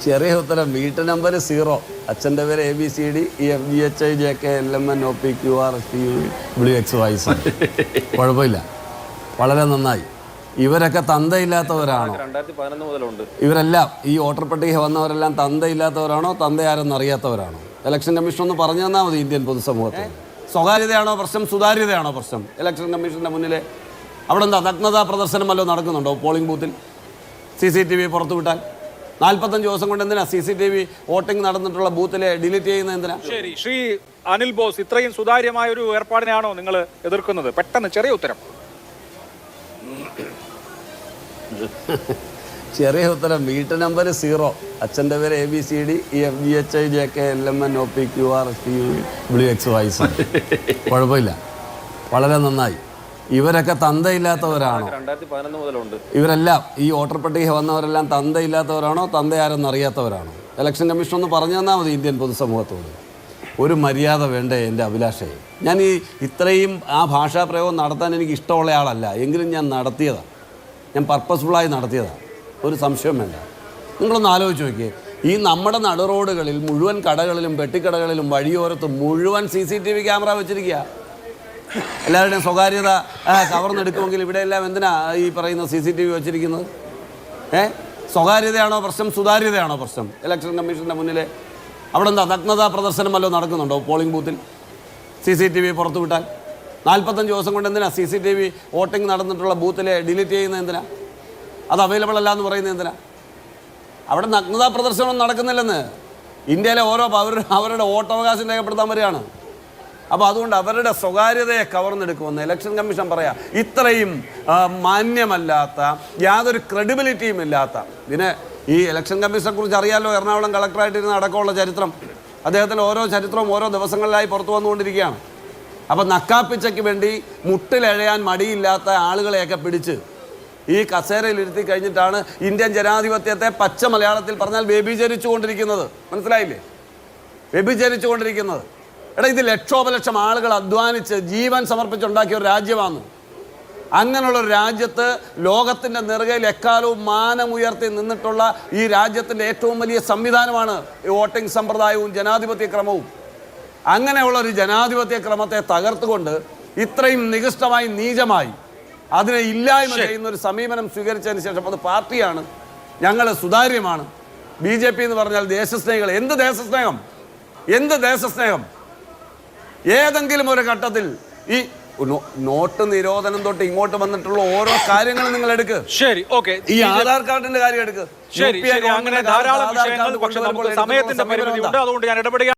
ചെറിയ ഉത്തരം. വീട്ടു നമ്പർ 0, അച്ഛൻ്റെ പേര് ABCD EFGHIJK LMN OPQR STUWXYZ. കുഴപ്പമില്ല, വളരെ നന്നായി. ഇവരൊക്കെ തന്തയില്ലാത്തവരാണോ? 2011 മുതലുണ്ട്. ഇവരെല്ലാം ഈ വോട്ടർ പട്ടിക വന്നവരെല്ലാം തന്തയില്ലാത്തവരാണോ, തന്തയാരെന്ന് അറിയാത്തവരാണോ? ഇലക്ഷൻ കമ്മീഷൻ ഒന്ന് പറഞ്ഞു തന്നാൽ മതി. ഇന്ത്യൻ പൊതുസമൂഹത്തിൽ സ്വകാര്യതയാണോ പ്രശ്നം, സുതാര്യതയാണോ പ്രശ്നം? ഇലക്ഷൻ കമ്മീഷൻ്റെ മുന്നിൽ അവിടെ എന്താ നഗ്നതാ പ്രദർശനം വല്ലതും നടക്കുന്നുണ്ടോ? പോളിംഗ് ബൂത്തിൽ CCTV പുറത്തു വിട്ടാൽ 45 ദിവസം കൊണ്ട് എന്തിനാ CCTV വോട്ടിംഗ് നടന്നിട്ടുള്ള ബൂത്തിലെ ഡിലീറ്റ് ചെയ്യുന്നത് എന്തിനാ? ശരി, ശ്രീ അനിൽ ബോസ്, ഇത്രയും സുതാര്യമായ ഒരു ഏർപ്പാടിനെയാണോ നിങ്ങൾ എതിർക്കുന്നത്? പെട്ടെന്ന് ചെറിയ ഉത്തരം. ചെറിയ ഉത്തരം. വീട്ടു നമ്പർ 0, അച്ഛൻ്റെ പേര് ABCD EFGHIJK LMN OPQR STUWXYZ. കുഴപ്പമില്ല, വളരെ നന്നായി. ഇവരൊക്കെ തന്തയില്ലാത്തവരാണോ? 2011 മുതലുണ്ട്. ഇവരെല്ലാം ഈ വോട്ടർ പട്ടിക വന്നവരെല്ലാം തന്തയില്ലാത്തവരാണോ, തന്തയാരെന്ന് അറിയാത്തവരാണോ? ഇലക്ഷൻ കമ്മീഷൻ ഒന്ന് പറഞ്ഞു തന്നാൽ മതി. ഇന്ത്യൻ പൊതുസമൂഹത്തോട് ഒരു മര്യാദ വേണ്ടേ എൻ്റെ അഭിലാഷേ? ഞാൻ ഇത്രയും ആ ഭാഷാപ്രയോഗം നടത്താൻ എനിക്ക് ഇഷ്ടമുള്ള ആളല്ല, എങ്കിലും ഞാൻ നടത്തിയതാണ്. ഞാൻ പർപ്പസ്ഫുള്ളായി നടത്തിയതാണ്, ഒരു സംശയം വേണ്ട. നിങ്ങളൊന്ന് ആലോചിച്ച് നോക്കിയേ, ഈ നമ്മുടെ നടു റോഡുകളിൽ മുഴുവൻ കടകളിലും പെട്ടിക്കടകളിലും വഴിയോരത്തും മുഴുവൻ CCTV ക്യാമറ വെച്ചിരിക്കുക. എല്ലാവരുടെയും സ്വകാര്യത കവർന്നെടുക്കുമെങ്കിൽ ഇവിടെയെല്ലാം എന്തിനാ ഈ പറയുന്ന CCTV വെച്ചിരിക്കുന്നത്? സ്വകാര്യതയാണോ പ്രശ്നം, സുതാര്യതയാണോ പ്രശ്നം? ഇലക്ഷൻ കമ്മീഷൻ്റെ മുന്നിൽ അവിടെ എന്താ നഗ്നതാ പ്രദർശനം വല്ലതും നടക്കുന്നുണ്ടോ? പോളിംഗ് ബൂത്തിൽ CCTV പുറത്തു വിട്ടാൽ 45 ദിവസം കൊണ്ട് എന്തിനാ CCTV വോട്ടിംഗ് നടന്നിട്ടുള്ള ബൂത്തിലെ ഡിലീറ്റ് ചെയ്യുന്നത് എന്തിനാ? അത് അവൈലബിൾ അല്ല എന്ന് പറയുന്നത് എന്തിനാ? അവിടെ നഗ്നതാ പ്രദർശനം നടക്കുന്നില്ലെന്ന്. ഇന്ത്യയിലെ ഓരോ പൗരരും അവരുടെ വോട്ടവകാശം രേഖപ്പെടുത്താൻ വരികയാണ്. അപ്പോൾ അതുകൊണ്ട് അവരുടെ സ്വകാര്യതയെ കവർന്നെടുക്കുമെന്ന് ഇലക്ഷൻ കമ്മീഷൻ പറയാം. ഇത്രയും മാന്യമല്ലാത്ത, യാതൊരു ക്രെഡിബിലിറ്റിയും ഇല്ലാത്ത ഇതിന് ഈ ഇലക്ഷൻ കമ്മീഷനെ കുറിച്ച് അറിയാമല്ലോ. എറണാകുളം കളക്ടറായിട്ടിരുന്ന അടക്കമുള്ള ചരിത്രം, അദ്ദേഹത്തിൻ്റെ ഓരോ ചരിത്രവും ഓരോ ദിവസങ്ങളിലായി പുറത്തു വന്നുകൊണ്ടിരിക്കുകയാണ്. അപ്പോൾ നക്കാപ്പിച്ചയ്ക്ക് വേണ്ടി മുട്ടിലെഴയാൻ മടിയില്ലാത്ത ആളുകളെയൊക്കെ പിടിച്ച് ഈ കസേരയിലിരുത്തി കഴിഞ്ഞിട്ടാണ് ഇന്ത്യൻ ജനാധിപത്യത്തെ പച്ച മലയാളത്തിൽ പറഞ്ഞാൽ വ്യഭിചരിച്ചു കൊണ്ടിരിക്കുന്നത്. മനസ്സിലായില്ലേ? വ്യഭിചരിച്ചു കൊണ്ടിരിക്കുന്നത്. എടാ, ഇത് ലക്ഷോപലക്ഷം ആളുകൾ അധ്വാനിച്ച് ജീവൻ സമർപ്പിച്ചുണ്ടാക്കിയ ഒരു രാജ്യമാണ്. അങ്ങനെയുള്ളൊരു രാജ്യത്ത് ലോകത്തിൻ്റെ നെറുകയിൽ എക്കാലവും മാനമുയർത്തി നിന്നിട്ടുള്ള ഈ രാജ്യത്തിൻ്റെ ഏറ്റവും വലിയ സംവിധാനമാണ് ഈ വോട്ടിംഗ് സമ്പ്രദായവും ജനാധിപത്യ ക്രമവും. അങ്ങനെയുള്ളൊരു ജനാധിപത്യ ക്രമത്തെ തകർത്തുകൊണ്ട് ഇത്രയും നികൃഷ്ടമായി, നീചമായി അതിനെ ഇല്ലായ്മ ചെയ്യുന്ന ഒരു സമീപനം സ്വീകരിച്ചതിന് ശേഷം അത് പാർട്ടിയാണ്, ഞങ്ങൾ സുതാര്യമാണ്, BJP എന്ന് പറഞ്ഞാൽ ദേശസ്നേഹികൾ. എന്ത് ദേശസ്നേഹം, എന്ത് ദേശസ്നേഹം? ഏതെങ്കിലും ഒരു ഘട്ടത്തിൽ ഈ നോട്ട് നിരോധനം തൊട്ട് ഇങ്ങോട്ട് വന്നിട്ടുള്ള ഓരോ കാര്യങ്ങളും നിങ്ങൾ എടുക്ക്. ശരി, ഓക്കെ. ഈ ആധാർ കാർഡിന്റെ കാര്യം എടുക്ക്. ശരി, അങ്ങനെ ധാരാളം വിഷയങ്ങൾ. പക്ഷെ നമുക്ക് സമയത്തിന്റെ പരിമിതി ഉണ്ട്, അതുകൊണ്ട് ഞാൻ ഇടപെടുക.